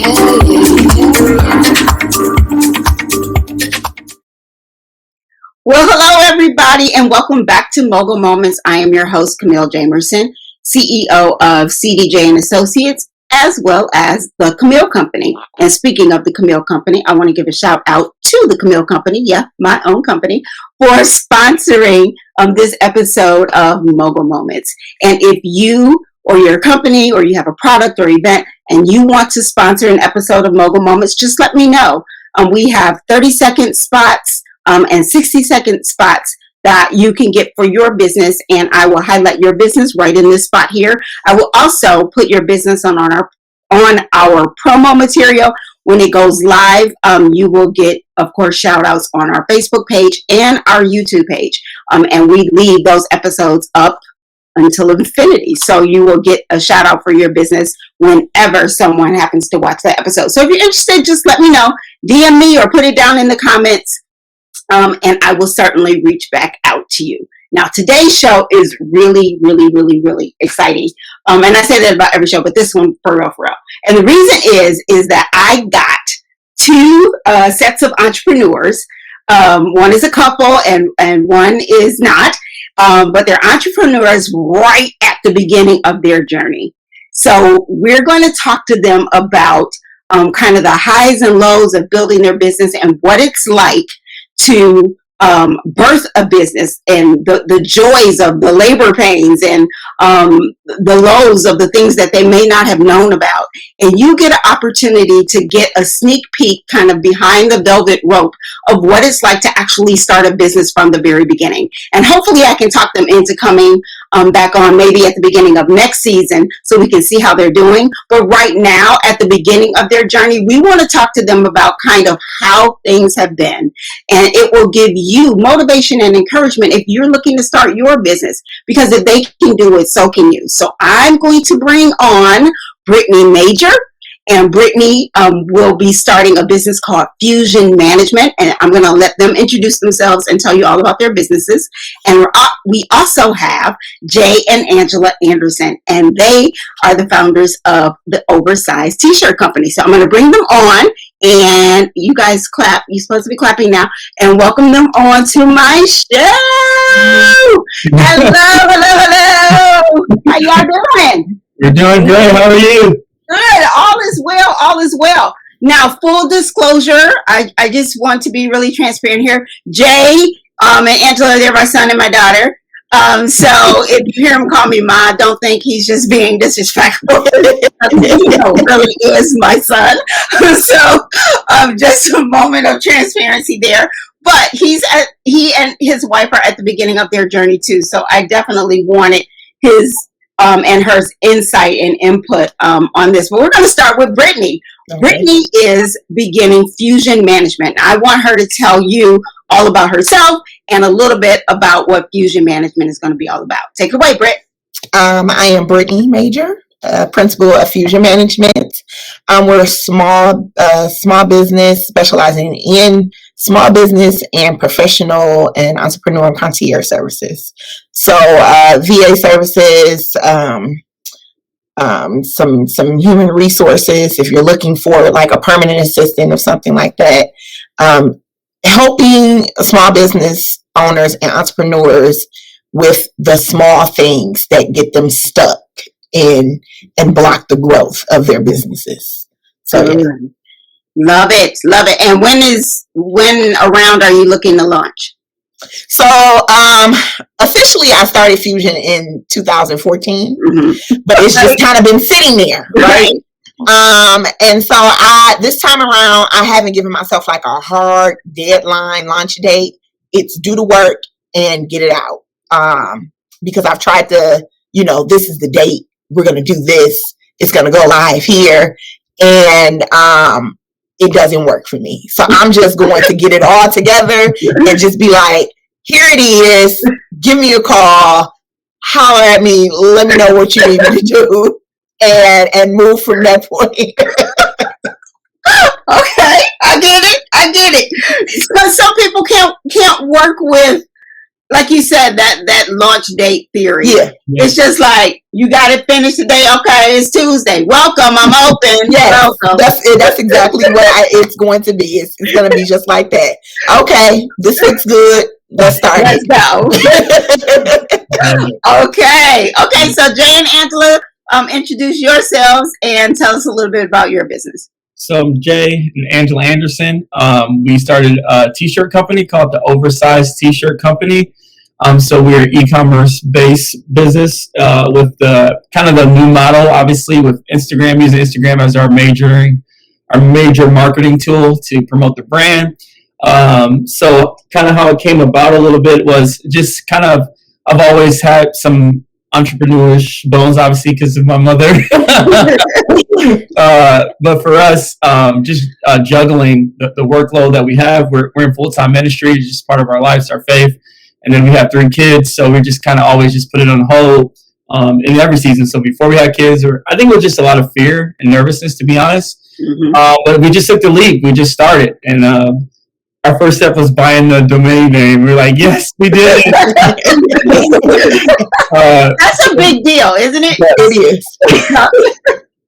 Well, hello, everybody, and welcome back to Mogul Moments. I am your host, Camille Jamerson, CEO of CDJ and Associates, as well as the Camille Company. And speaking of the Camille Company, I want to give a shout out to the Camille Company, my own company, for sponsoring this episode of Mogul Moments. And if you or your company or you have a product or event and you want to sponsor an episode of Mogul Moments, just let me know. We have 30-second spots and 60-second spots that you can get for your business, and I will highlight your business right in this spot here. I will also put your business on our promo material. When it goes live, you will get, of course, shout outs on our Facebook page and our YouTube page. And we leave those episodes up until infinity. So you will get a shout out for your business whenever someone happens to watch that episode. So if you're interested, just let me know, DM me or put it down in the comments. And I will certainly reach back out to you. Now, today's show is really, really, really, really exciting. And I say that about every show, but this one for real. And the reason is that I got two sets of entrepreneurs. One is a couple and one is not. But they're entrepreneurs right at the beginning of their journey. So we're going to talk to them about kind of the highs and lows of building their business and what it's like to birth a business and the joys of the labor pains and the lows of the things that they may not have known about. And you get an opportunity to get a sneak peek kind of behind the velvet rope of what it's like to actually start a business from the very beginning. And hopefully I can talk them into coming back on maybe at the beginning of next season so we can see how they're doing. But right now, at the beginning of their journey, we want to talk to them about kind of how things have been. And it will give you motivation and encouragement if you're looking to start your business, because if they can do it, so can you. So I'm going to bring on Brittney Major. And Brittney will be starting a business called Fusion Management. And I'm going to let them introduce themselves and tell you all about their businesses. And we also have Jay and Angela Anderson. And they are the founders of the Oversized T-Shirt Company. So I'm going to bring them on. And you guys clap. You're supposed to be clapping now. And welcome them on to my show. Hello. How y'all doing? You're doing great. How are you? Good. All is well. Now, full disclosure, I just want to be really transparent here. Jay and Angela, they're my son and my daughter. So if you hear him call me Ma, don't think he's just being disrespectful. Really is my son. So just a moment of transparency there. But he and his wife are at the beginning of their journey too. So I definitely wanted his and her insight and input on this. But we're going to start with Brittney. Okay. Brittney is beginning Fusion Management. I want her to tell you all about herself and a little bit about what Fusion Management is going to be all about. Take it away, Britt. I am Brittney Major, principal of Fusion Management. We're a small business specializing in small business and professional and entrepreneur and concierge services. So VA services, some human resources if you're looking for like a permanent assistant or something like that. Helping small business owners and entrepreneurs with the small things that get them stuck in and block the growth of their businesses. So Love it. And when around are you looking to launch? So officially I started Fusion in 2014, but it's just kind of been sitting there, right? And so this time around, I haven't given myself like a hard deadline launch date. It's do the work and get it out. Because I've tried to, this is the date. We're going to do this. It's going to go live here. And it doesn't work for me. So I'm just going to get it all together and just be like, here it is. Give me a call. Holler at me. Let me know what you need me to do. And move from that point. Okay, I get it. Because some people can't work with like you said, that launch date theory. Yeah. It's just like, you got it finished today. Okay, it's Tuesday. Welcome, I'm open. Yes, Welcome. that's exactly what it's going to be. It's going to be just like that. Okay, this looks good. Let's start. Let's go. Okay. So Jay and Angela, introduce yourselves and tell us a little bit about your business. So I'm Jay and Angela Anderson. We started a T-shirt company called the Oversized T-Shirt Co. So we're an e-commerce based business with the kind of the new model, obviously, with Instagram, using Instagram as our major marketing tool to promote the brand. So kind of how it came about a little bit was just kind of, I've always had some entrepreneurish bones, obviously, because of my mother. But for us, just juggling the workload that we have. We're in full-time ministry. It's just part of our lives, our faith. And then we have 3 kids, so we just kind of always just put it on hold in every season. So before we had kids, I think it was just a lot of fear and nervousness, to be honest. Mm-hmm. But we just took the leap. We just started. And our first step was buying the domain name. We were like, yes, we did it. That's a big deal, isn't it? It is.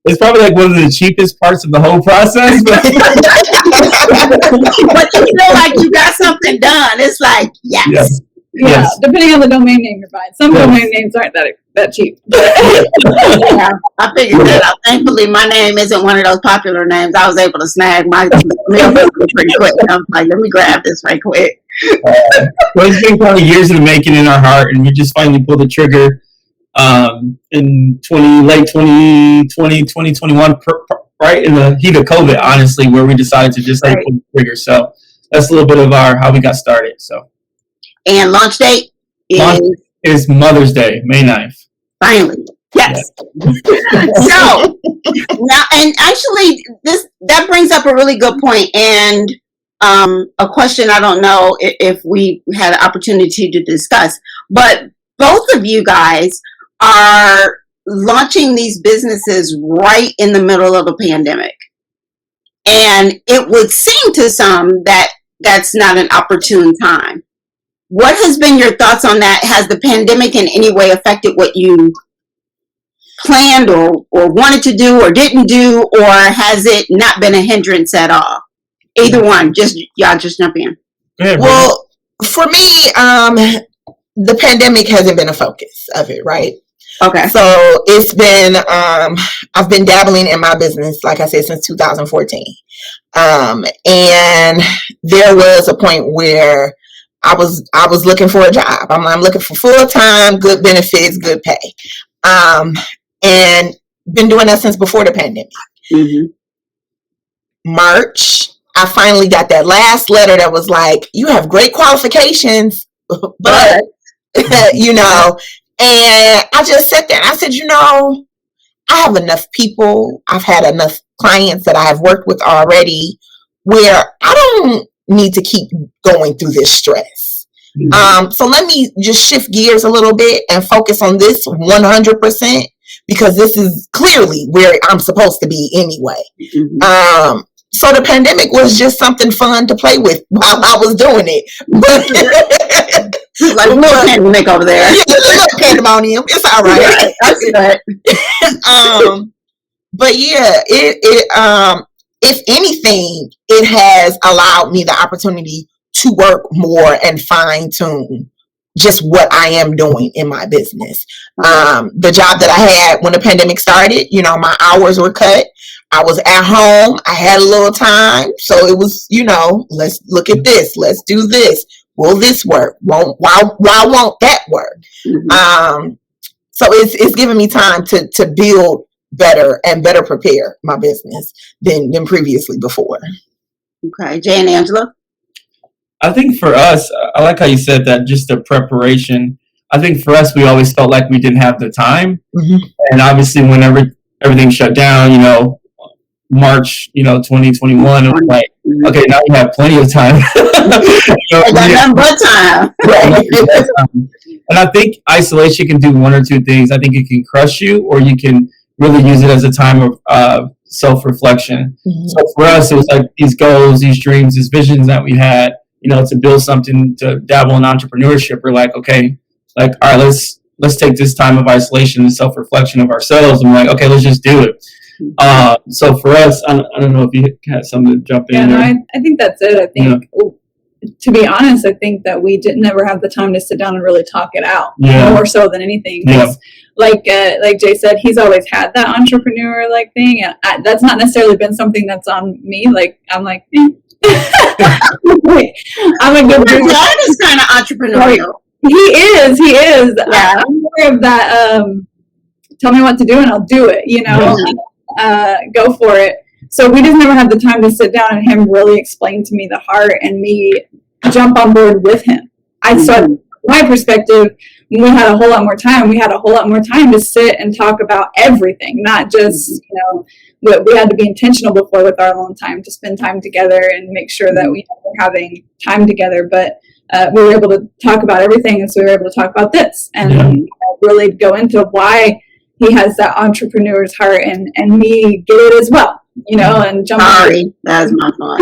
It's probably like one of the cheapest parts of the whole process. But you feel like you got something done. It's like, yes. Yeah, Yes. depending on the domain name you're buying. Some domain names aren't that cheap. Yeah, I figured that out. Thankfully, my name isn't one of those popular names. I was able to snag my mail pretty quick. I was like, let me grab this right quick. Well, it's been kind of years in the making in our heart, and we just finally pulled the trigger in late 2020, 2021, right in the heat of COVID, honestly, where we decided to just pull the trigger. So that's a little bit of how we got started. So. And launch date is Mother's Day, May 9th. Finally. Yes. So now, and actually that brings up a really good point, and a question I don't know if we had an opportunity to discuss, but both of you guys are launching these businesses right in the middle of a pandemic. And it would seem to some that that's not an opportune time. What has been your thoughts on that? Has the pandemic in any way affected what you planned or wanted to do or didn't do, or has it not been a hindrance at all? Either one, y'all just jump in. Well, for me, the pandemic hasn't been a focus of it, right? Okay. So it's been, I've been dabbling in my business, like I said, since 2014. And there was a point where I was looking for a job. I'm looking for full-time, good benefits, good pay. And been doing that since before the pandemic. Mm-hmm. March, I finally got that last letter that was like, you have great qualifications, but you know, and I just sat there and I said, you know, I have enough people. I've had enough clients that I have worked with already where I don't need to keep going through this stress. Mm-hmm. So let me just shift gears a little bit and focus on this 100%, because this is clearly where I'm supposed to be anyway. Mm-hmm. So the pandemic was just something fun to play with while I was doing it. But like a little pandemic over there. Yeah, a little pandemonium. It's all right. Yeah, I see that. But yeah, if anything, it has allowed me the opportunity to work more and fine tune just what I am doing in my business. The job that I had when the pandemic started, you know, my hours were cut. I was at home. I had a little time. So it was, you know, let's look at this. Let's do this. Will this work? Why won't that work? Mm-hmm. So it's giving me time to build better and better prepare my business than previously before. Okay. Jay and Angela? I think for us, I like how you said that, just the preparation. I think for us, we always felt like we didn't have the time. Mm-hmm. And obviously, whenever everything shut down, you know, March, 2021, it was like, okay, now we have plenty of time. I got nothing but time. Right. And I think isolation can do one or two things. I think it can crush you, or you can really use it as a time of self-reflection. Mm-hmm. So for us, it was like these goals, these dreams, these visions that we had. to build something, to dabble in entrepreneurship, we're like, okay, like, all right, let's take this time of isolation and self-reflection of ourselves, and we're like, okay, let's just do it. So for us, I don't know if you had something to jump in. Yeah, no, I think that's it. I think, to be honest, I think that we never have the time to sit down and really talk it out, more so than anything. Like Jay said, he's always had that entrepreneur like thing, and that's not necessarily been something that's on me. Like, I'm like, I'm a good Your dad is kind of entrepreneurial. He is. Yeah. I'm more of that. Tell me what to do and I'll do it. Go for it. So we just never had the time to sit down and him really explain to me the heart and me jump on board with him. So my perspective, when we had a whole lot more time, to sit and talk about everything, not just, we had to be intentional before with our alone time to spend time together and make sure that we were having time together. But we were able to talk about everything. And so we were able to talk about this and really go into why he has that entrepreneur's heart and me get it as well, and jump Sorry, that's my fault.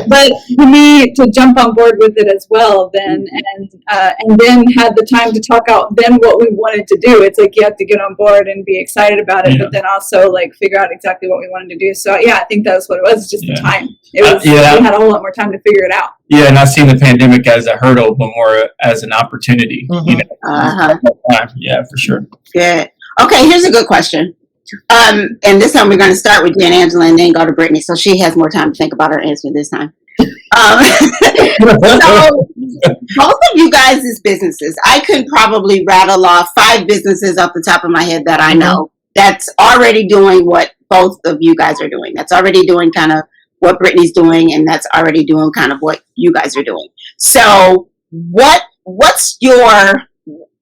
But for me to jump on board with it as well, then and then had the time to talk out then what we wanted to do. It's like you have to get on board and be excited about it, but then also like figure out exactly what we wanted to do. So I think that's what it was, just the time. It was we had a whole lot more time to figure it out. Yeah, and I've seen the pandemic as a hurdle, but more as an opportunity. Yeah, for sure. Good. Okay, here's a good question. And this time we're going to start with Jen Angela and then go to Brittany, so she has more time to think about her answer this time. So both of you guys' businesses, I could probably rattle off 5 businesses off the top of my head that I know that's already doing what both of you guys are doing. That's already doing kind of what Brittany's doing, and that's already doing kind of what you guys are doing. So what's your,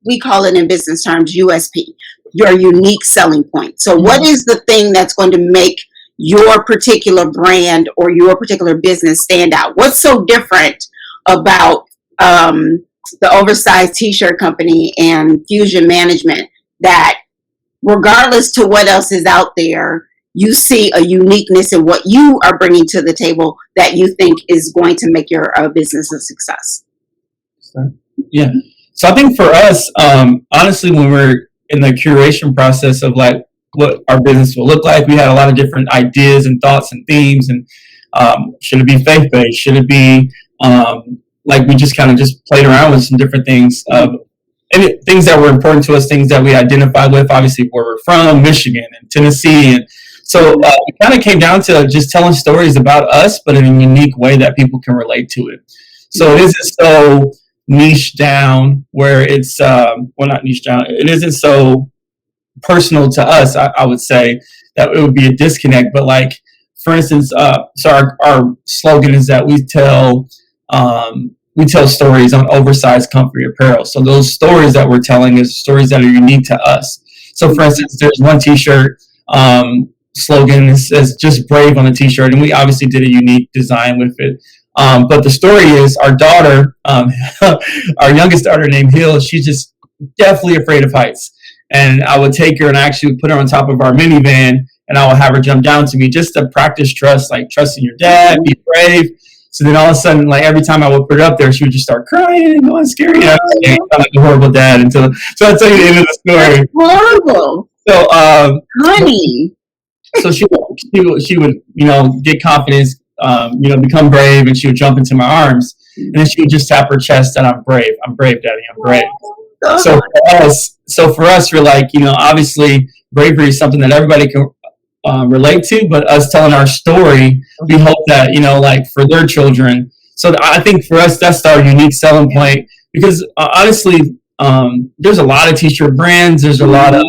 we call it in business terms, USP, your unique selling point. So what is the thing that's going to make your particular brand or your particular business stand out? What's so different about the Oversized T-Shirt Company and Fusion Management that regardless to what else is out there, you see a uniqueness in what you are bringing to the table that you think is going to make your business a success? Yeah. So I think for us, honestly, when we're in the curation process of like what our business will look like, we had a lot of different ideas and thoughts and themes. And should it be faith-based? Should it be like we just kind of just played around with some different things, and things that were important to us, things that we identified with, obviously where we're from, Michigan and Tennessee. And so it kind of came down to just telling stories about us, but in a unique way that people can relate to it. So it isn't so niche down where it's, not niche down. It isn't so personal to us, I would say, that it would be a disconnect. But like, for instance, so our slogan is that we tell stories on oversized comfy apparel. So those stories that we're telling is stories that are unique to us. So for instance, there's one T-shirt slogan that says "just brave" on the T-shirt, and we obviously did a unique design with it. But the story is our daughter, our youngest daughter named Hill, she's just definitely afraid of heights. And I would take her and actually put her on top of our minivan, and I would have her jump down to me just to practice trust, like trusting your dad, be brave. So then all of a sudden, like every time I would put her up there, she would just start crying and going scary. I'm like a horrible dad so I'll tell you the end of the story. That's horrible. So, honey. So she would, get confidence, become brave, and she would jump into my arms, and then she would just tap her chest, and I'm brave, Daddy, I'm brave. So for us, we're like, obviously bravery is something that everybody can relate to, but us telling our story, we hope that, like for their children. So I think for us, that's our unique selling point, because honestly, there's a lot of T-shirt brands. There's a lot of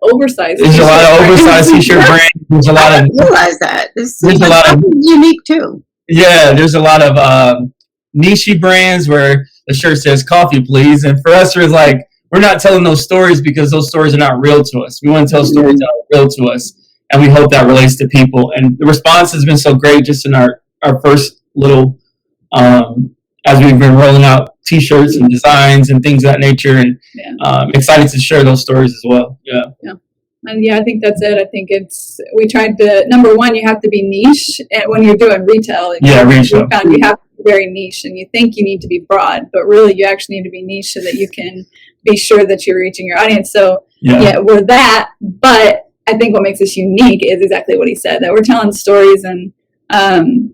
oversized. There's a lot of oversized T-shirt brands. There's a lot of. I didn't realize that. There's a lot of unique too. Yeah, there's a lot of niche brands where the shirt says "coffee, please," and for us, we're not telling those stories because those stories are not real to us. We want to tell stories that are real to us, and we hope that relates to people. And the response has been so great just in our first little, as we've been rolling out T-shirts and designs and things of that nature, and excited to share those stories as well. Yeah. And yeah, I think that's it. I think we tried to, number one, you have to be niche when you're doing retail. Yeah, retail. You found you have to be very niche, and you think you need to be broad, but really you actually need to be niche so that you can be sure that you're reaching your audience. So yeah, we're that, but I think what makes us unique is exactly what he said, that we're telling stories, and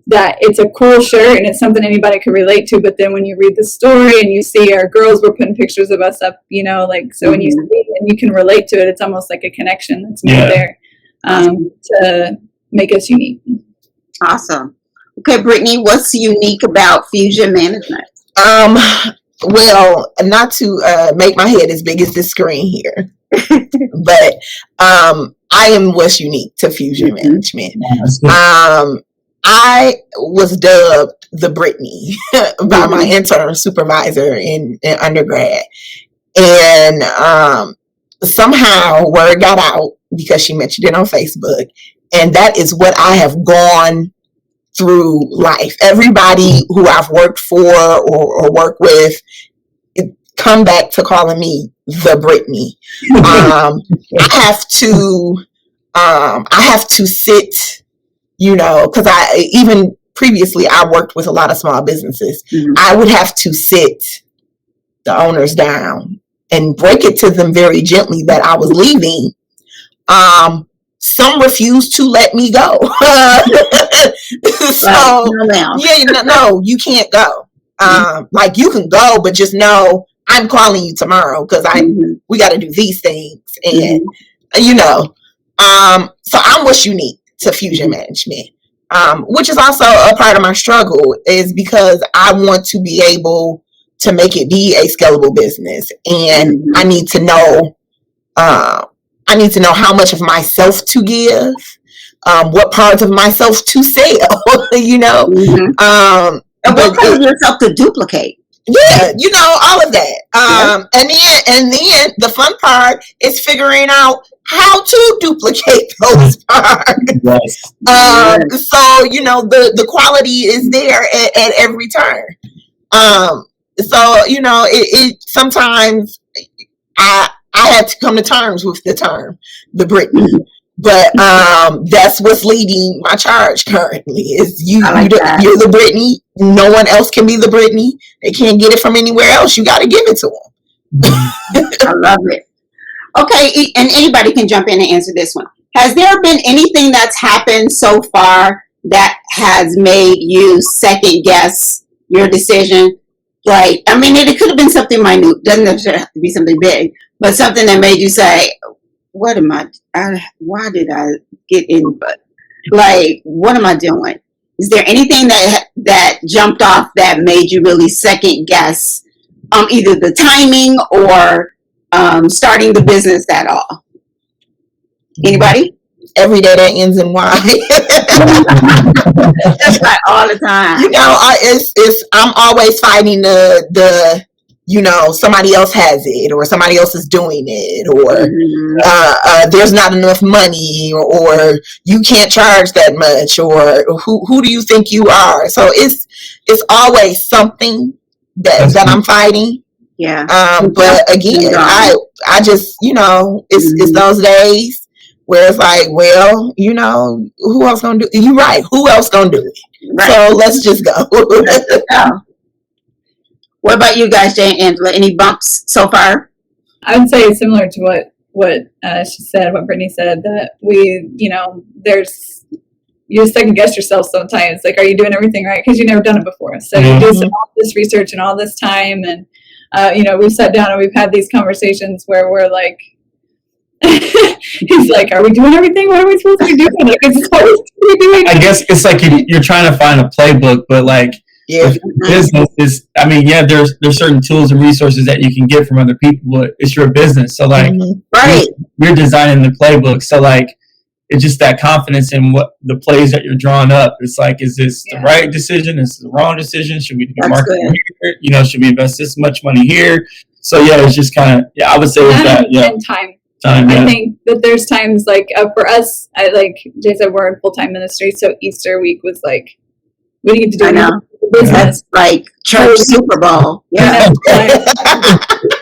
that it's a cool shirt and it's something anybody can relate to. But then when you read the story and you see our girls were putting pictures of us up, like, so when you see it and you can relate to it, it's almost like a connection that's made there to make us unique. Awesome. Okay, Brittany, what's unique about Fusion Management? Well, not to make my head as big as this screen here, but I am what's unique to Fusion Management. I was dubbed the Brittany by my intern supervisor in undergrad. And somehow word got out because she mentioned it on Facebook. And that is what I have gone through life. Everybody who I've worked for or work with come back to calling me the Brittany. I have to sit, because even previously I worked with a lot of small businesses. I would have to sit the owners down and break it to them very gently that I was leaving. Some refused to let me go. So no, you can't go. Like, you can go, but just know I'm calling you tomorrow because we got to do these things, and so I'm what's unique to Fusion Management, which is also a part of my struggle, is because I want to be able to make it be a scalable business, and I need to know how much of myself to give, what parts of myself to sell, and what part of yourself to duplicate. Yeah, all of that. And then the fun part is figuring out how to duplicate those parts. Yes. So, the quality is there at every turn. So, it sometimes I had to come to terms with the term, the Brittany. But that's what's leading my charge currently, is you're the Brittany. No one else can be the Brittany. They can't get it from anywhere else. You got to give it to them. I love it. Okay, and anybody can jump in and answer this one. Has there been anything that's happened so far that has made you second guess your decision? Like, it could have been something minute. Doesn't necessarily have to be something big, but something that made you say, why did I get in? But like, what am I doing? Is there anything that jumped off that made you really second guess either the timing or starting the business at all? Anybody? Every day that ends in Y. That's like all the time. I'm always fighting the somebody else has it, or somebody else is doing it, or there's not enough money, or you can't charge that much, or who do you think you are? So it's always something that I'm fighting. Yeah. But again, I just, it's those days where it's like, well, who else gonna do it? You're right. Who else gonna do it? Right. So let's just go. What about you guys, Jay and Angela? Any bumps so far? I would say similar to what she said, what Brittany said, that we, you second guess yourself sometimes. Like, are you doing everything right? Because you've never done it before. So you do all this research and all this time, and we've sat down and we've had these conversations where we're like, he's like, are we doing everything? What are we supposed to be doing? Like, it's supposed to be doing. I guess it's like you're trying to find a playbook, but like, business is, there's certain tools and resources that you can get from other people, but it's your business. So like, you're designing the playbook. So like, it's just that confidence in what the plays that you're drawing up. It's like, is this the right decision? Is this the wrong decision? Should we do marketing here? Should we invest this much money here? So it's just kind of, I would say with that. Yeah. And time. I think that there's times like for us, like Jay said, we're in full-time ministry. So Easter week was like, we didn't get to do business. That's like church Super Bowl. Yeah.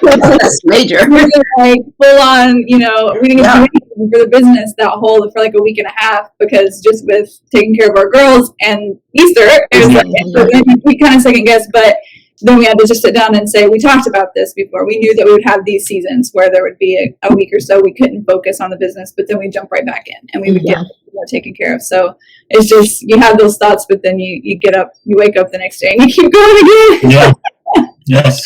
That's major. We were like full on, we didn't get to do anything for the business for like a week and a half, because just with taking care of our girls and Easter, it was like, so then we kind of second guessed, but then we had to just sit down and say, we talked about this before. We knew that we would have these seasons where there would be a week or so we couldn't focus on the business, but then we jump right back in and we would get more taken care of. So it's just, you have those thoughts, but then you get up, you wake up the next day and you keep going again. Yeah. Yes.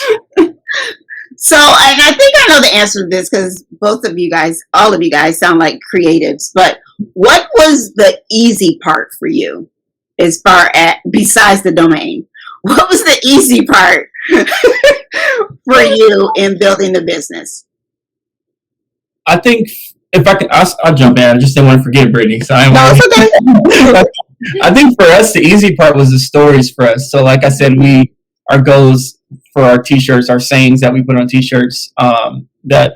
So, and I think I know the answer to this, because all of you guys sound like creatives, but what was the easy part for you as far as, besides the domain? What was the easy part for you in building the business? I think if I can, I'll jump in. I just didn't want to forget Brittany. So No, it's okay. I think for us, the easy part was the stories for us. So like I said, our goals for our T-shirts, our sayings that we put on T-shirts, that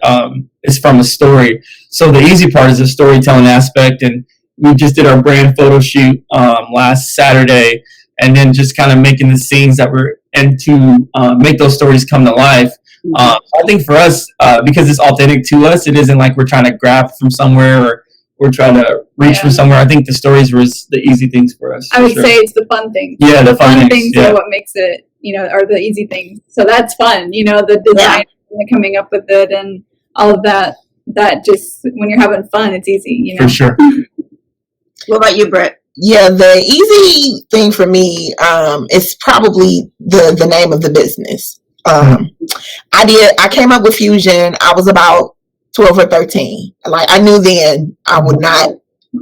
is from a story. So the easy part is the storytelling aspect. And we just did our brand photo shoot last Saturday, and then just kind of making the scenes that we're in to make those stories come to life. I think for us, because it's authentic to us, it isn't like we're trying to grab from somewhere or we're trying to reach from somewhere. I think the stories was the easy things for us. I would say it's the fun things. Yeah, the fun things are what makes it, are the easy things. So that's fun, the design and coming up with it and all of that. That just, when you're having fun, it's easy, For sure. What about you, Britt? Yeah, the easy thing for me is probably the name of the business. I came up with Fusion. I was about 12 or 13. Like, I knew then I would not,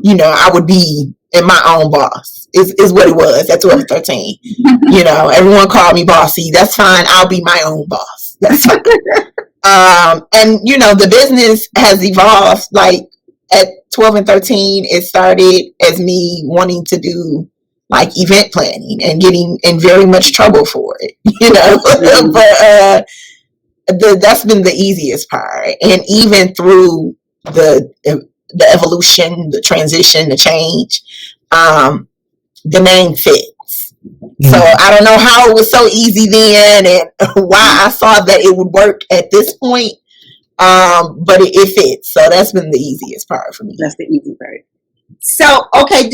I would be in my own boss is what it was at 12 or 13. Everyone called me bossy. That's fine. I'll be my own boss. That's fine. And the business has evolved. Like, at 12 and 13, it started as me wanting to do like event planning and getting in very much trouble for it, but that's been the easiest part. And even through the evolution, the transition, the change, the name fits. So I don't know how it was so easy then and why I saw that it would work at this point. But it fits. So that's been the easiest part for me. That's the easy part. So, okay,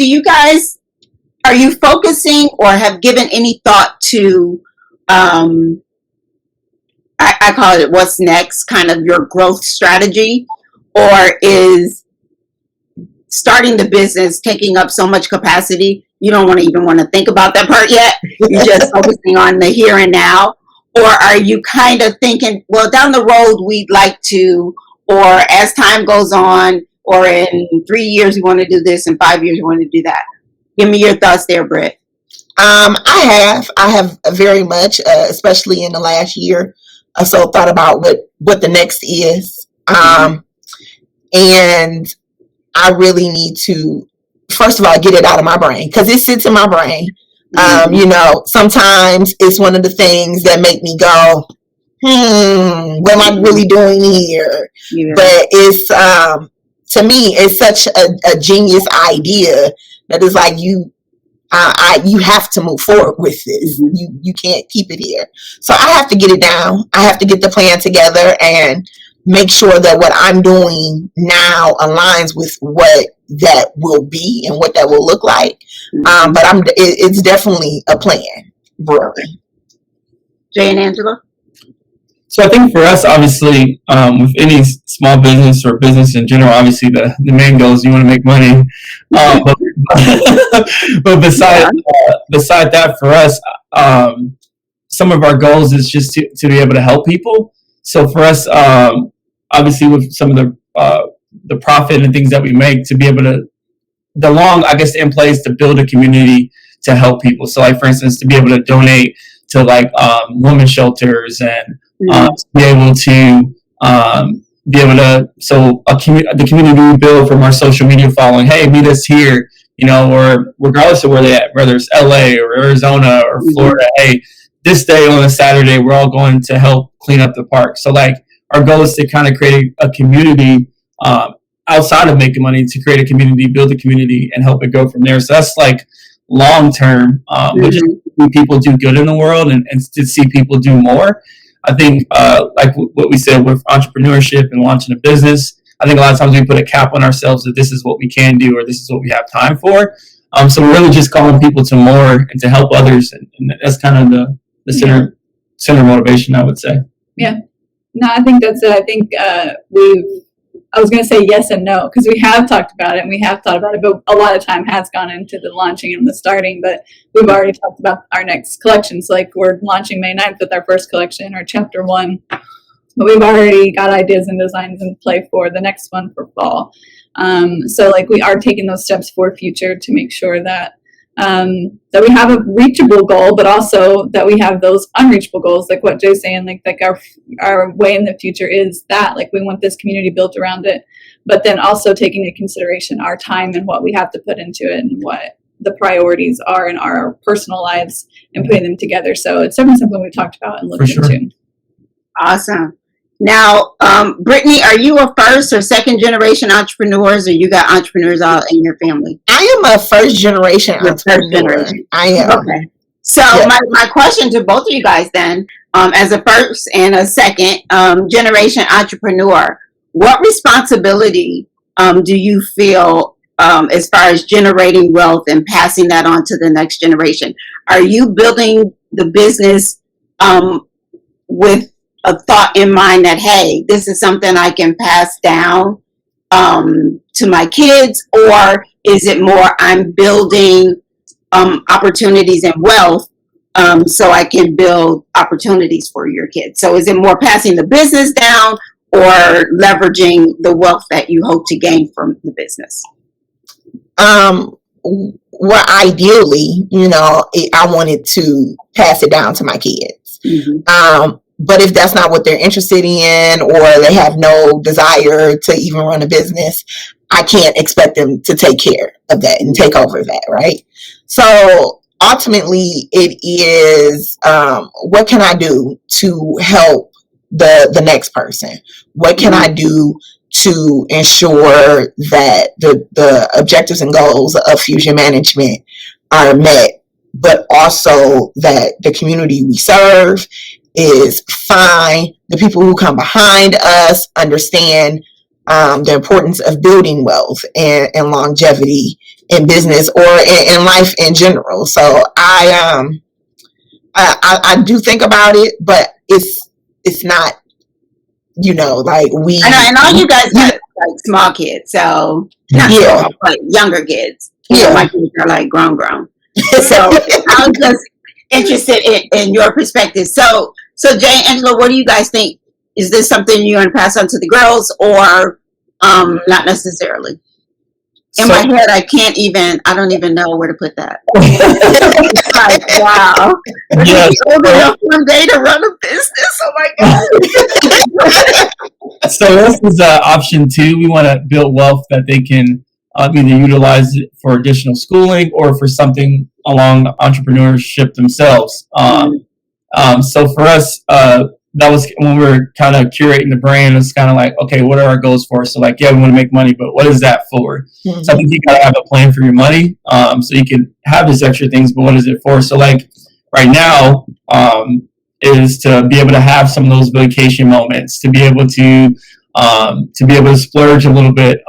are you focusing or have given any thought to, I call it what's next, kind of your growth strategy? Or is starting the business taking up so much capacity, you don't want to think about that part yet? You're just focusing on the here and now? Or are you kind of thinking, well, down the road, we'd like to, or as time goes on, or in 3 years, we want to do this, in 5 years, we want to do that? Give me your thoughts there, Britt. I have very much, especially in the last year or so, thought about what the next is. And I really need to, first of all, get it out of my brain, because it sits in my brain. Sometimes it's one of the things that make me go, what am I really doing here? Yeah. But it's, to me, it's such a genius idea that is like, you have to move forward with this. You can't keep it here. So I have to get it down. I have to get the plan together and make sure that what I'm doing now aligns with what that will be and what that will look like. But it's definitely a plan brewing. Jay and Angela? So I think for us, obviously, with any small business or business in general, obviously the main goal is you want to make money. But beside that, for us, some of our goals is just to be able to help people. So for us, obviously with some of the profit and things that we make, to be able to, the long, I guess, end play is to build a community to help people. So like, for instance, to be able to donate to like women's shelters and to be able to so the community we build from our social media following, hey, meet us here, or regardless of where they at, whether it's LA or Arizona or Florida, hey, this day on a Saturday, we're all going to help clean up the park. So like, our goal is to kind of create a community outside of making money, to create a community, build a community, and help it go from there. So that's like long term, but just see people do good in the world and to see people do more. I think like what we said with entrepreneurship and launching a business, I think a lot of times we put a cap on ourselves that this is what we can do or this is what we have time for. So we're really just calling people to more and to help others, and that's kind of the center motivation, I would say. Yeah. No, I think that's it. I think I was going to say yes and no, because we have talked about it and we have thought about it, but a lot of time has gone into the launching and the starting, but we've already talked about our next collections. Like we're launching May 9th with our first collection, or chapter 1, but we've already got ideas and designs in play for the next one for fall. So like we are taking those steps for future to make sure that that we have a reachable goal, but also that we have those unreachable goals, like what Jay's saying, like our way in the future is that, like, we want this community built around it, but then also taking into consideration our time and what we have to put into it and what the priorities are in our personal lives and putting them together. So it's definitely something we talked about and looked into. Awesome. Now, Brittany, are you a first or second generation entrepreneurs, or you got entrepreneurs all in your family? I am a first generation entrepreneur. First generation. I am. Okay. So my question to both of you guys then, as a first and a second generation entrepreneur, what responsibility do you feel as far as generating wealth and passing that on to the next generation? Are you building the business with a thought in mind that, hey, this is something I can pass down to my kids, or is it more I'm building opportunities and wealth so I can build opportunities for your kids? So is it more passing the business down or leveraging the wealth that you hope to gain from the business? Well, ideally, I wanted to pass it down to my kids. Mm-hmm. But if that's not what they're interested in, or they have no desire to even run a business, I can't expect them to take care of that and take over that, right? So ultimately, it is what can I do to help the next person? What can I do to ensure that the objectives and goals of Fusion Management are met, but also that the community we serve is fine, the people who come behind us understand the importance of building wealth and longevity in business or in life in general. So I do think about it, but it's not, like we. And all you guys got like small kids, so not small, but younger kids. My kids are like grown. So I'm just interested in your perspective. So Jay, Angela, what do you guys think? Is this something you're going to pass on to the girls, or not necessarily? In my head, I don't even know where to put that. It's like, wow. Yes. Old enough one day to run a business. Oh my God. So this is option 2. We want to build wealth that they can either utilize it for additional schooling or for something along entrepreneurship themselves. So for us, that was when we were kind of curating the brand. It's kind of like, okay, what are our goals for? So like, yeah, we want to make money, but what is that for? Mm-hmm. So I think you got to have a plan for your money, so you can have these extra things, but what is it for? So like right now, is to be able to have some of those vacation moments, to be able to splurge a little bit,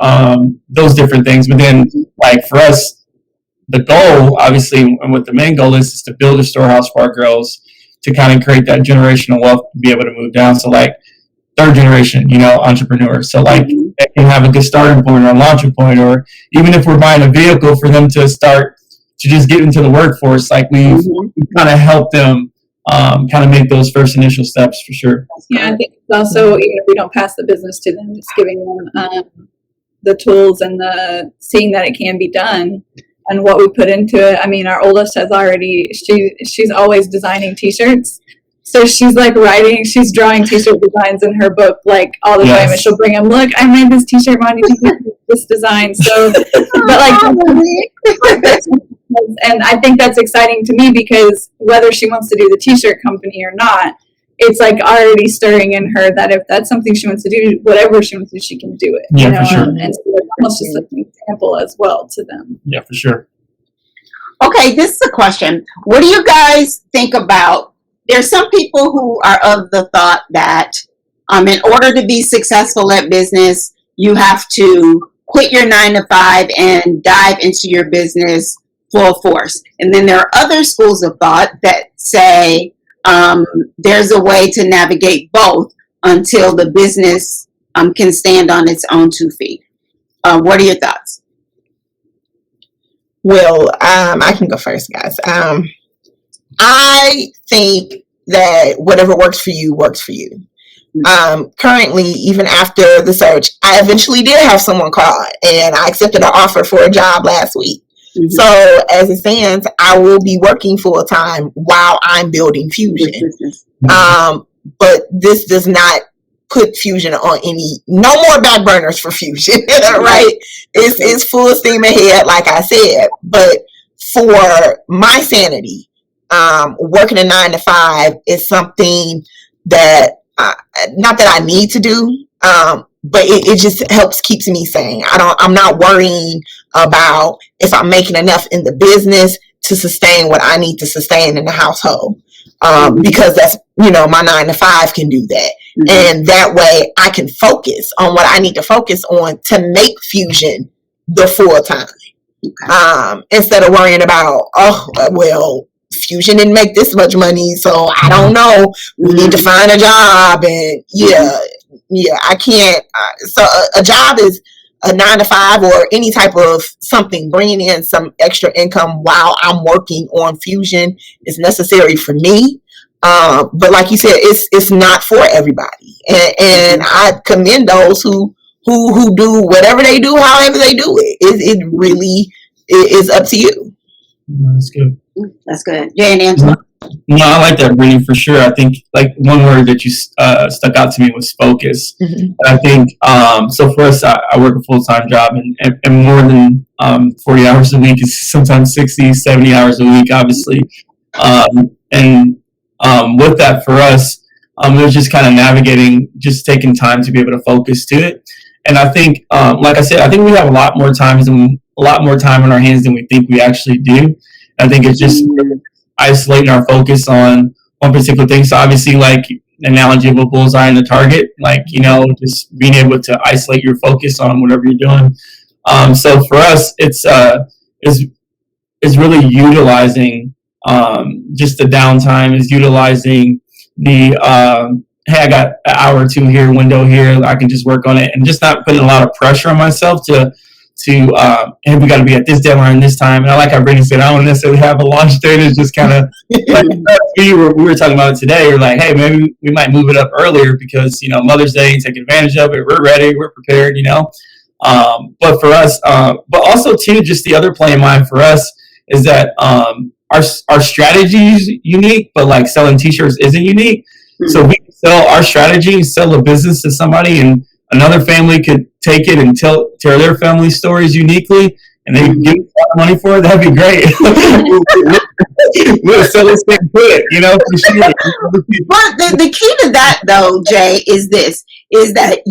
those different things. But then like for us, the goal, obviously, and what the main goal is to build a storehouse for our girls, to kind of create that generational wealth to be able to move down. So like third generation, entrepreneurs. So like they can have a good starting point or a launching point, or even if we're buying a vehicle for them to start to just get into the workforce, like we kind of help them kind of make those first initial steps for sure. Yeah, I think it's also, even if we don't pass the business to them, just giving them the tools and the seeing that it can be done. And what we put into it. I mean, our oldest has already, she's always designing T-shirts. So she's like she's drawing T-shirt designs in her book like all the time. And she'll bring them, look, I made this T-shirt, Mom, you think this design. So, but like, and I think that's exciting to me because whether she wants to do the T-shirt company or not, it's like already stirring in her that if that's something she wants to do, whatever she wants to do, she can do it. Yeah, for sure. And so it's almost just an example as well to them. Yeah, for sure. Okay, this is a question. What do you guys think about there's some people who are of the thought that in order to be successful at business, you have to quit your 9 to 5 and dive into your business full force. And then there are other schools of thought that say there's a way to navigate both until the business can stand on its own 2 feet. What are your thoughts? Well, I can go first, guys. I think that whatever works for you works for you. Currently, even after the search, I eventually did have someone call, and I accepted an offer for a job last week. Mm-hmm. So as it stands, I will be working full time while I'm building Fusion. But this does not put Fusion on no more back burners for Fusion, right? It's full steam ahead, like I said. But for my sanity, working a 9 to 5 is something that not that I need to do, but it just keeps me sane. I'm not worrying about if I'm making enough in the business to sustain what I need to sustain in the household, because that's, my 9 to 5 can do that. Mm-hmm. And that way I can focus on what I need to focus on to make Fusion the full time. Okay. Instead of worrying about, Fusion didn't make this much money, so I don't know. We need to find a job, and I can't. So a job is a 9 to 5 or any type of something bringing in some extra income while I'm working on Fusion is necessary for me. But like you said, it's not for everybody, and I commend those who do whatever they do, however they do it. It really is up to you. That's good. That's good. Jay and Angela? No, I like that, Brittany, for sure. I think like one word that you stuck out to me was focus. Mm-hmm. And I think, so for us, I work a full-time job and more than 40 hours a week is sometimes 60, 70 hours a week, obviously. With that for us, it was just kind of navigating, just taking time to be able to focus to it. And I think, like I said, I think we have a lot more time in our hands than we think we actually do. I think it's just isolating our focus on one particular thing. So obviously, like analogy of a bullseye and a target, like, just being able to isolate your focus on whatever you're doing. So for us, it's really utilizing just the downtime, is utilizing the hey, I got an hour or two here, window here, I can just work on it, and just not putting a lot of pressure on myself to hey, we got to be at this deadline this time. And I like how Brittany said, I don't necessarily have a launch date. It's just kind of like we were talking about it today. We're like, hey, maybe we might move it up earlier because, Mother's Day, take advantage of it. We're ready. We're prepared, But for us, but also too, just the other play in mind for us is that our strategy is unique, but like selling T-shirts isn't unique. Mm-hmm. So we can sell our strategy, sell a business to somebody, and another family could take it and tell their family stories uniquely, and they give us a lot of money for it. That'd be great. We'll sell this thing quick, for sure. But the key to that, though, Jay, is that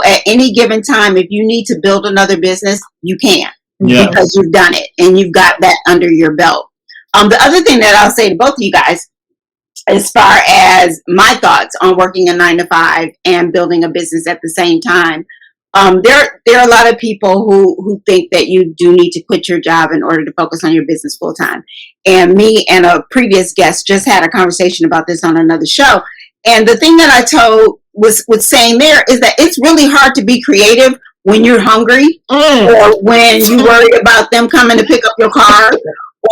at any given time, if you need to build another business, you can, because you've done it and you've got that under your belt. The other thing that I'll say to both of you guys, as far as my thoughts on working a 9 to 5 and building a business at the same time, there are a lot of people who think that you do need to quit your job in order to focus on your business full time. And me and a previous guest just had a conversation about this on another show. And the thing that I was saying there is that it's really hard to be creative when you're hungry, or when you worry about them coming to pick up your car,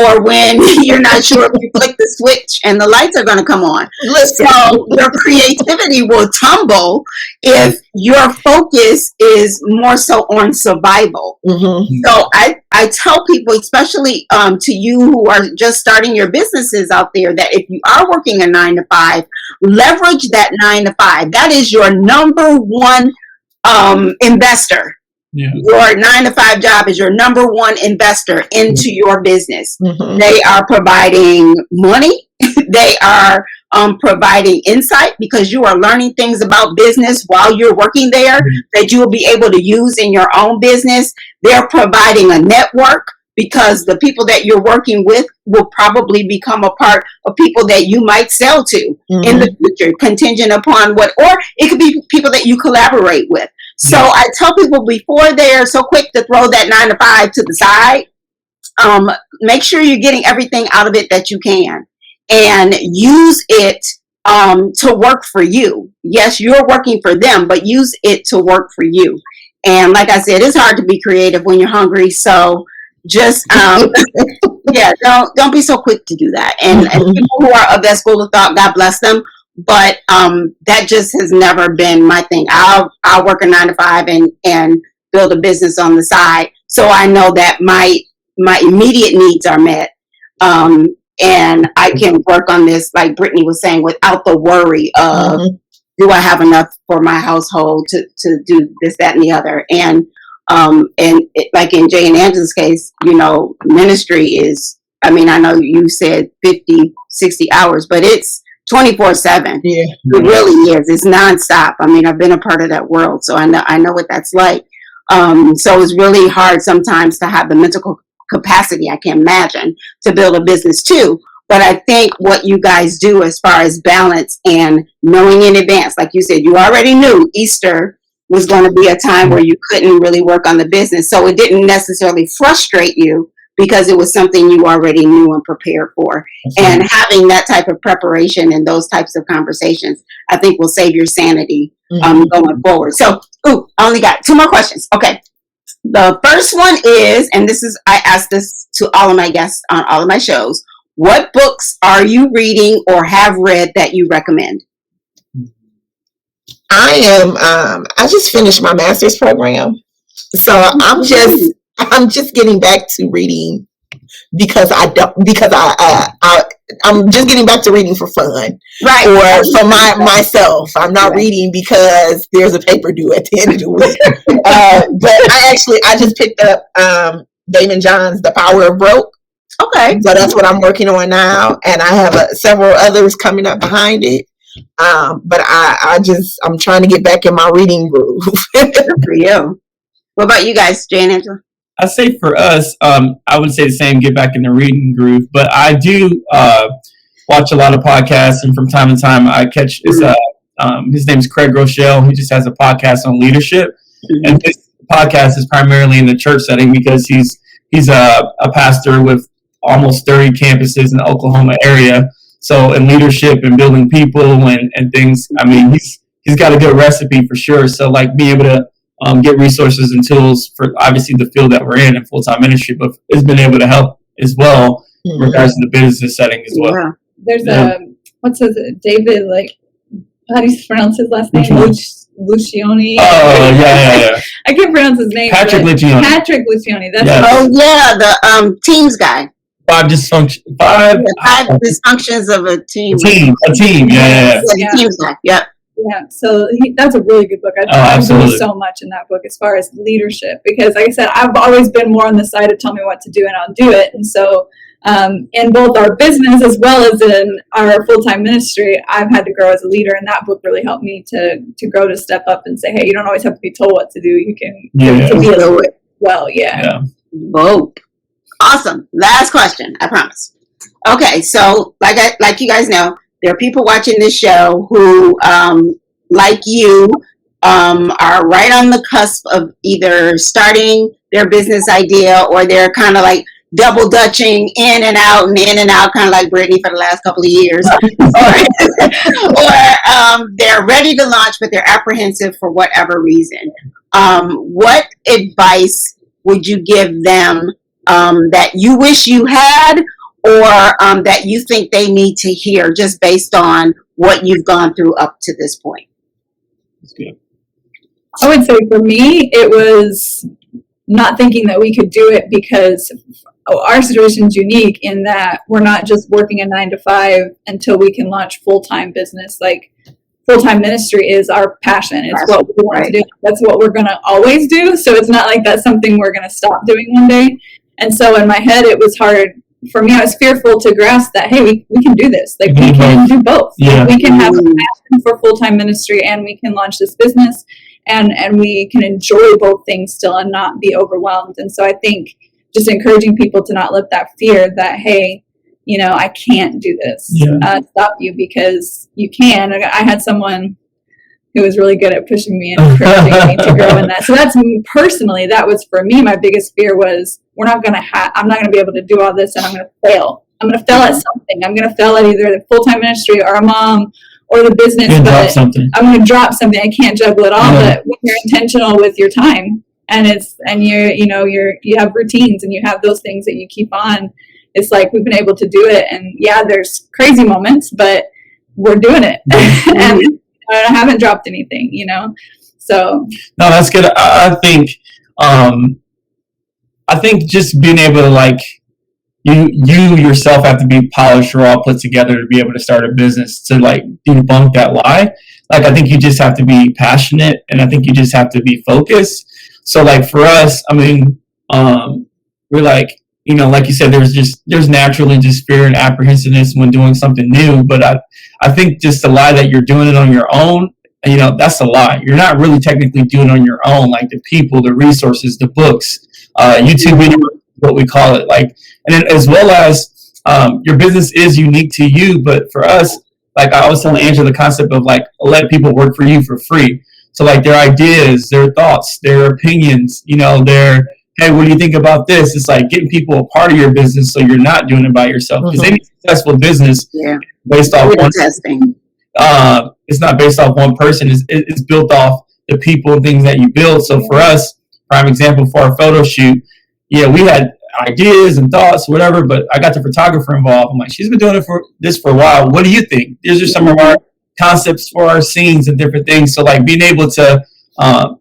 or when you're not sure if you click the switch and the lights are going to come on. So your creativity will tumble if your focus is more so on survival. Mm-hmm. So I tell people, especially to you who are just starting your businesses out there, that if you are working a 9 to 5, leverage that 9 to 5. That is your number one investor. Yeah. Your 9 to 5 job is your number one investor into your business. Mm-hmm. They are providing money. They are providing insight, because you are learning things about business while you're working there that you will be able to use in your own business. They're providing a network because the people that you're working with will probably become a part of people that you might sell to in the future, contingent upon what, or it could be people that you collaborate with. So I tell people before they're so quick to throw that 9 to 5 to the side, make sure you're getting everything out of it that you can, and use it to work for you. Yes, you're working for them, but use it to work for you. And like I said, it's hard to be creative when you're hungry. So just yeah, don't be so quick to do that. And people who are of that school of thought, God bless them. But that just has never been my thing. I'll work a 9 to 5 and build a business on the side, so I know that my immediate needs are met, and I can work on this, like Brittany was saying, without the worry of do I have enough for my household to do this, that, and the other. And like in Jay and Angela's case, ministry is, I mean, I know you said 50, 60 hours, but it's 24/7. Yeah, it really is. It's nonstop. I mean, I've been a part of that world, so I know what that's like. So it's really hard sometimes to have the mental capacity, I can imagine, to build a business too. But I think what you guys do as far as balance and knowing in advance, like you said, you already knew Easter was going to be a time where you couldn't really work on the business. So it didn't necessarily frustrate you because it was something you already knew and prepared for. And having that type of preparation and those types of conversations, I think will save your sanity going forward. So, I only got 2 more questions. Okay. The first one is, and I asked this to all of my guests on all of my shows, what books are you reading or have read that you recommend? I just finished my master's program. So I'm just getting back to reading because I'm just getting back to reading for fun, right? Or for myself. I'm not reading because there's a paper due at the end of the week. But I just picked up Damon John's The Power of Broke. Okay, so that's what I'm working on now, and I have several others coming up behind it. But I'm trying to get back in my reading groove. Good for you. What about you guys, Jay and Angela? I say for us, I would say the same, get back in the reading groove. But I do watch a lot of podcasts, and from time to time I catch his name is Craig Rochelle. He just has a podcast on leadership, and this podcast is primarily in the church setting because he's a pastor with almost 30 campuses in the Oklahoma area. So in leadership and building people and things, I mean, he's got a good recipe for sure. So like being able to get resources and tools for obviously the field that we're in full-time ministry, but it's been able to help as well in regards to the business setting as well. Yeah. There's what's his David, like, how do you pronounce his last name? Lucioni. Oh, yeah. I can't pronounce his name. Patrick Lucioni. That's the teams guy. 5 dysfunctions of a team. A team. Yeah. Teams guy. Yep. Yeah, so that's a really good book. I learned so much in that book as far as leadership, because like I said, I've always been more on the side of tell me what to do and I'll do it. And so in both our business as well as in our full-time ministry, I've had to grow as a leader, and that book really helped me to grow, to step up and say, hey, you don't always have to be told what to do. You can to be a little bit well. Yeah. Whoa. Awesome. Last question, I promise. Okay, so like you guys know, there are people watching this show who, like you, are right on the cusp of either starting their business idea, or they're kind of like double dutching in and out, kind of like Brittany for the last couple of years, or they're ready to launch, but they're apprehensive for whatever reason. What advice would you give them that you wish you had, or that you think they need to hear, just based on what you've gone through up to this point? That's good. I would say for me, it was not thinking that we could do it, because our situation is unique in that we're not just working a 9 to 5 until we can launch full-time business. Like, full-time ministry is our passion. It's what we want to do. That's what we're going to always do. So it's not like that's something we're going to stop doing one day. And so in my head, it was hard for me. I was fearful to grasp that, hey, we can do this. Like, we can do both. Yeah. We can have a passion for full-time ministry, and we can launch this business, and we can enjoy both things still and not be overwhelmed. And so I think just encouraging people to not let that fear that, hey, you know, I can't do this, stop you, because you can. I had someone who was really good at pushing me and encouraging me to grow in that. So that's personally, that was for me, my biggest fear was I'm not going to be able to do all this, and I'm going to fail. I'm going to fail at something. I'm going to fail at either the full-time ministry or a mom or the business, but I'm going to drop something. I can't juggle it all. But when you're intentional with your time, and you have routines and you have those things that you keep on, it's like we've been able to do it. And there's crazy moments, but we're doing it. And I haven't dropped anything, you know. So no, that's good. I think just being able to, like, you yourself have to be polished or all put together to be able to start a business, to like debunk that lie. Like, I think you just have to be passionate, and I think you just have to be focused. So like for us, I mean, we're like, you know, like you said, there's naturally just fear and apprehensiveness when doing something new. But I think just the lie that you're doing it on your own, you know, that's a lie. You're not really technically doing it on your own. Like the people, the resources, the books, YouTube video, what we call it. Like, and then as well as your business is unique to you. But for us, like I was telling Angela, the concept of like, let people work for you for free. So like their ideas, their thoughts, their opinions, you know, hey, what do you think about this? It's like getting people a part of your business so you're not doing it by yourself. Because any successful business based off one testing. It's not based off one person. It's built off the people and things that you build. So for us, prime example for our photo shoot, we had ideas and thoughts, whatever, but I got the photographer involved. I'm like, she's been doing this for a while. What do you think? These are some of our concepts for our scenes and different things. So like being able to,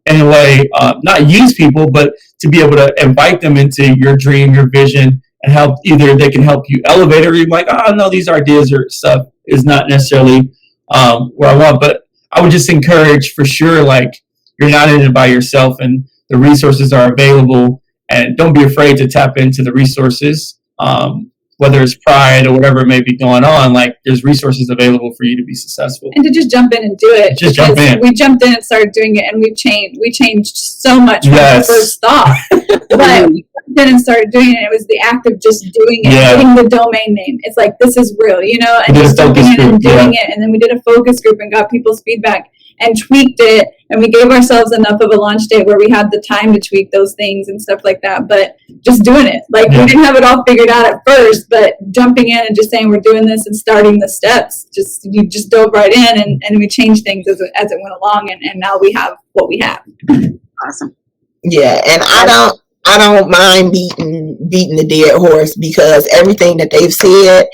in a way, not use people, but to be able to invite them into your dream, your vision, and help, either they can help you elevate, or you're like, oh no, these ideas or stuff is not necessarily where I want. But I would just encourage for sure, like, you're not in it by yourself, and the resources are available, and don't be afraid to tap into the resources. Whether it's pride or whatever may be going on, like there's resources available for you to be successful. And to just jump in and do it. Just jump in. We jumped in and started doing it, and we changed so much from the first thought. But we jumped in and started doing it. It was the act of just doing it, getting the domain name. It's like, this is real, you know, and just jumping in and doing it. And then we did a focus group and got people's feedback and tweaked it, and we gave ourselves enough of a launch date where we had the time to tweak those things and stuff like that. But just doing it, like we didn't have it all figured out at first, but jumping in and just saying we're doing this and starting the steps, you just dove right in, and we changed things as it went along, and now we have what we have. Awesome. Yeah, and I don't mind beating the dead horse, because everything that they've said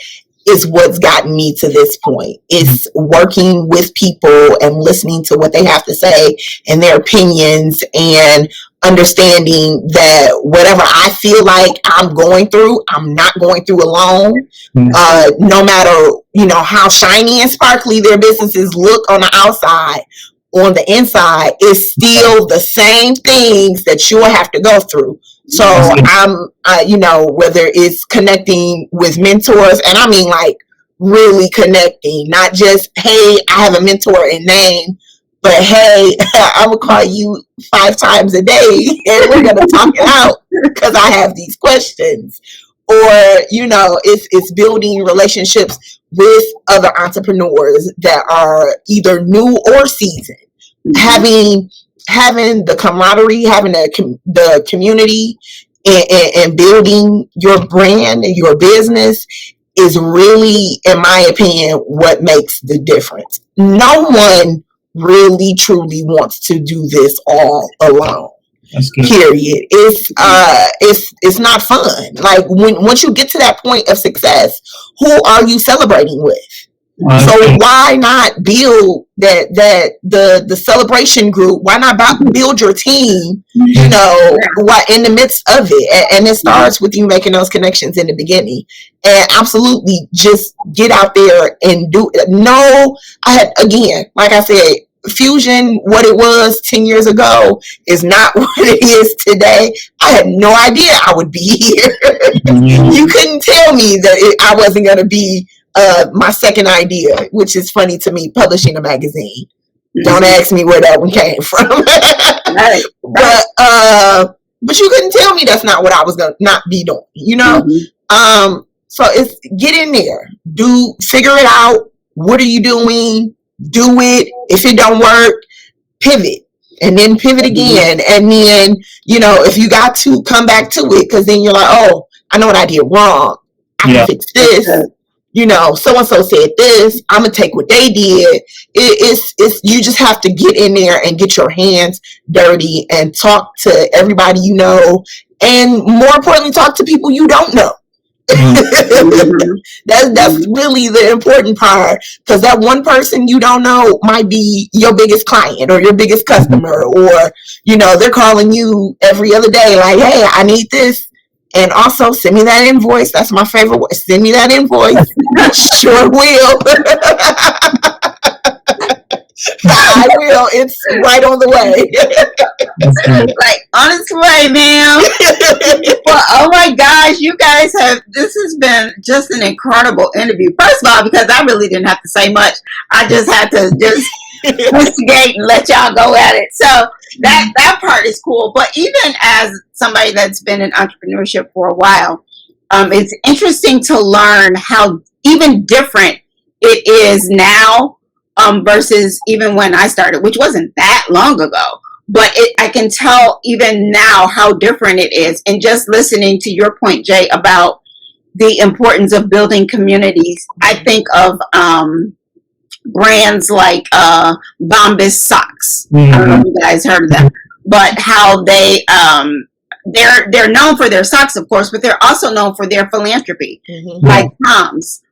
is what's gotten me to this point. It's working with people and listening to what they have to say and their opinions, and understanding that whatever I feel like I'm going through, I'm not going through alone. No matter, you know, how shiny and sparkly their businesses look on the outside, on the inside, it's still the same things that you'll have to go through. So you know, whether it's connecting with mentors, and I mean like really connecting, not just, hey, I have a mentor in name, but hey, I will call you 5 times a day and we're going to talk it out because I have these questions. Or, you know, it's building relationships with other entrepreneurs that are either new or seasoned. Having the camaraderie, having the community, and building your brand and your business is really, in my opinion, what makes the difference. No one really truly wants to do this all alone. That's good. Period. It's not fun. Like once you get to that point of success, who are you celebrating with? So why not build the celebration group? Why not build your team, you know, in the midst of it? And it starts with you making those connections in the beginning. And absolutely just get out there and do it. No, again, like I said, Fusion, what it was 10 years ago, is not what it is today. I had no idea I would be here. You couldn't tell me that I wasn't going to be my second idea, which is funny to me, publishing a magazine. Don't ask me where that one came from. But but you couldn't tell me that's not what I was gonna not be doing, you know? So it's get in there, figure it out. What are you doing? Do it. If it don't work, pivot. And then pivot again. And then, you know, if you got to come back to it, because then you're like, oh, I know what I did wrong. I can fix this. You know, so-and-so said this. I'm going to take what they did. It's you just have to get in there and get your hands dirty and talk to everybody you know. And more importantly, talk to people you don't know. That's really the important part, because that one person you don't know might be your biggest client or your biggest customer, or you know, they're calling you every other day like, hey, I need this, and also send me that invoice. That's my favorite word. Send me that invoice. Sure will. I will. It's right on the way. Like, on its way, ma'am. Well, oh my gosh, you guys this has been just an incredible interview. First of all, because I really didn't have to say much. I just had to just instigate and let y'all go at it. So that part is cool. But even as somebody that's been in entrepreneurship for a while, it's interesting to learn how even different it is now versus even when I started, which wasn't that long ago. But I can tell even now how different it is. And just listening to your point, Jay, about the importance of building communities, I think of brands like Bombas socks. I don't know if you guys heard of them, but how they're known for their socks, of course, but they're also known for their philanthropy, like Tom's.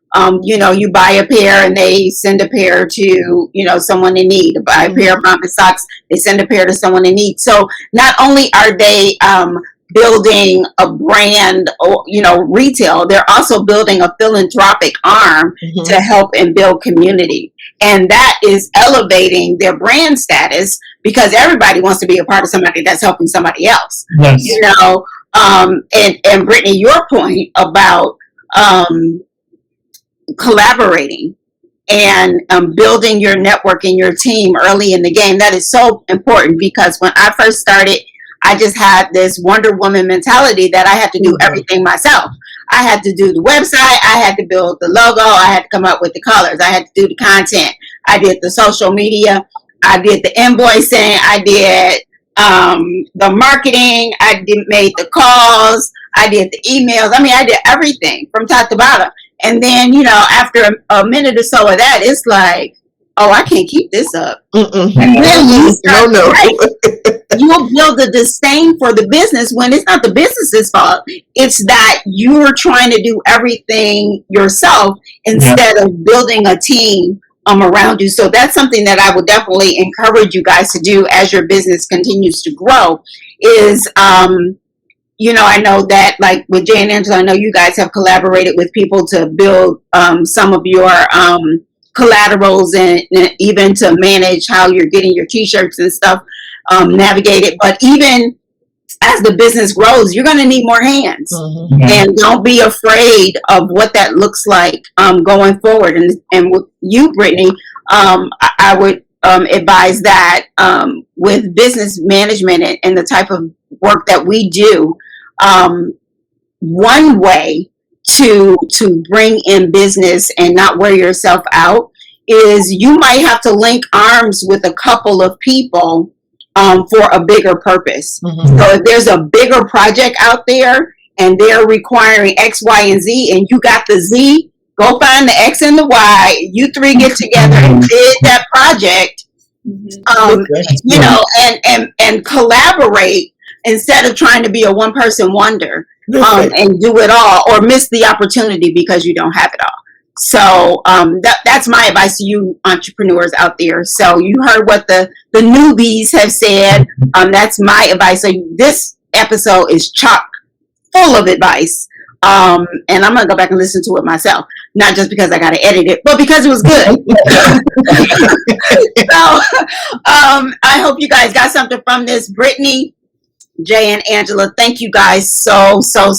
You know, you buy a pair and they send a pair to, you know, someone in need. Buy a pair of Bombas socks, they send a pair to someone in need. So not only are they building a brand or, you know, retail, they're also building a philanthropic arm to help and build community. And that is elevating their brand status, because everybody wants to be a part of somebody that's helping somebody else. Yes. You know, and Brittany, your point about collaborating and building your network and your team early in the game, that is so important, because when I first started, I just had this Wonder Woman mentality that I had to do everything myself. I had to do the website, I had to build the logo, I had to come up with the colors, I had to do the content, I did the social media, I did the invoicing, I did the marketing, made the calls, I did the emails. I mean, I did everything from top to bottom. And then, you know, after a minute or so of that, it's like, oh, I can't keep this up. And then you start, you'll build a disdain for the business when it's not the business's fault. It's that you're trying to do everything yourself instead of building a team around you. So that's something that I would definitely encourage you guys to do as your business continues to grow is, you know, I know that like with Jay and Angela, I know you guys have collaborated with people to build some of your collaterals and even to manage how you're getting your T-shirts and stuff navigated. But even as the business grows, you're going to need more hands. And don't be afraid of what that looks like going forward. And with you, Brittany, I would advise that with business management and the type of work that we do, one way to bring in business and not wear yourself out is you might have to link arms with a couple of people for a bigger purpose. So if there's a bigger project out there and they're requiring X, Y, and Z, and you got the Z, go find the X and the Y. You three get together and bid that project, you know, and collaborate instead of trying to be a one-person wonder and do it all or miss the opportunity because you don't have it all. So that's my advice to you entrepreneurs out there. So you heard what the newbies have said. That's my advice. So this episode is chock full of advice. And I'm going to go back and listen to it myself. Not just because I got to edit it, but because it was good. So I hope you guys got something from this. Brittany, Jay, and Angela, thank you guys so very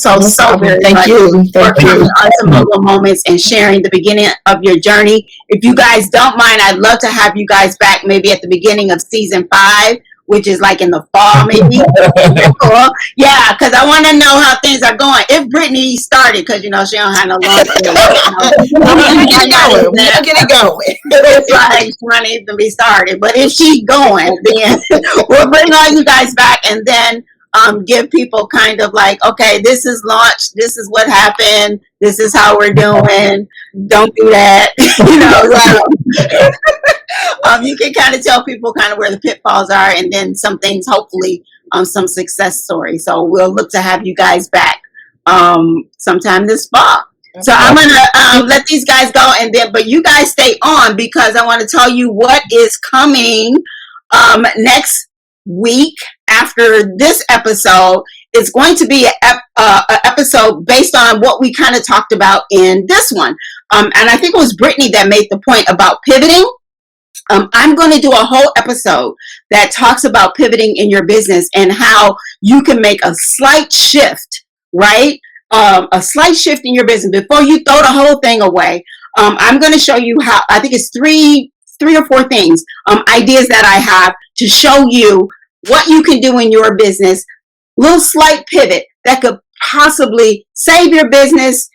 much for coming on to Mogul Moments and sharing the beginning of your journey. If you guys don't mind, I'd love to have you guys back maybe at the beginning of season 5 which is like in the fall, maybe. Cool. Yeah, because I want to know how things are going. If Brittany started, because she don't have no long We'll get it going. We'll get it going. It's like she might not even be started. But if she's going, then we'll bring all you guys back and then give people kind of like, okay, this is launched, this is what happened, this is how we're doing, don't do that. You can kind of tell people kind of where the pitfalls are, and then some things, hopefully some success stories. So we'll look to have you guys back sometime this fall. So I'm gonna let these guys go, and then but you guys stay on, because I want to tell you what is coming next week after this episode. It's going to be an episode based on what we kind of talked about in this one, and I think it was Brittany that made the point about pivoting. I'm going to do a whole episode that talks about pivoting in your business and how you can make a slight shift, right? A slight shift in your business before you throw the whole thing away. I'm going to show you how. I think it's three or four things, ideas that I have to show you what you can do in your business. Little slight pivot that could possibly save your business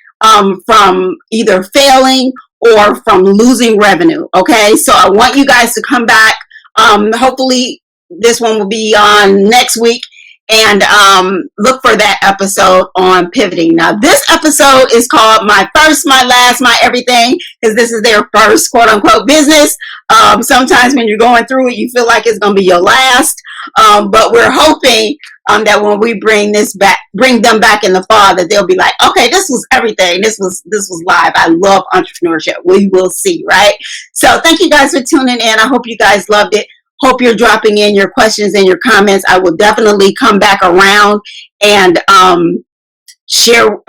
from either failing or from losing revenue. Okay, so I want you guys to come back. Hopefully this one will be on next week, and look for that episode on pivoting. Now this episode is called My First, My Last, My Everything, because this is their first quote unquote business. Sometimes when you're going through it, you feel like it's going to be your last, but we're hoping that when we bring them back in the fall, that they'll be like, okay, this was everything. This was live. I love entrepreneurship. We will see, right? So thank you guys for tuning in. I hope you guys loved it. Hope you're dropping in your questions and your comments. I will definitely come back around and share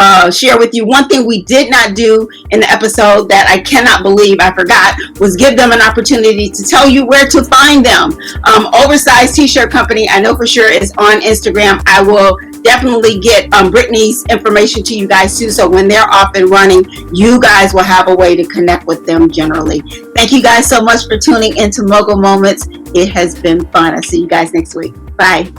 with you. One thing we did not do in the episode that I cannot believe I forgot was give them an opportunity to tell you where to find them. Oversized T-Shirt Company, I know for sure, is on Instagram. I will definitely get Brittany's information to you guys too, so when they're off and running, you guys will have a way to connect with them generally. Thank you guys so much for tuning into Mogul Moments. It has been fun. I'll see you guys next week. Bye.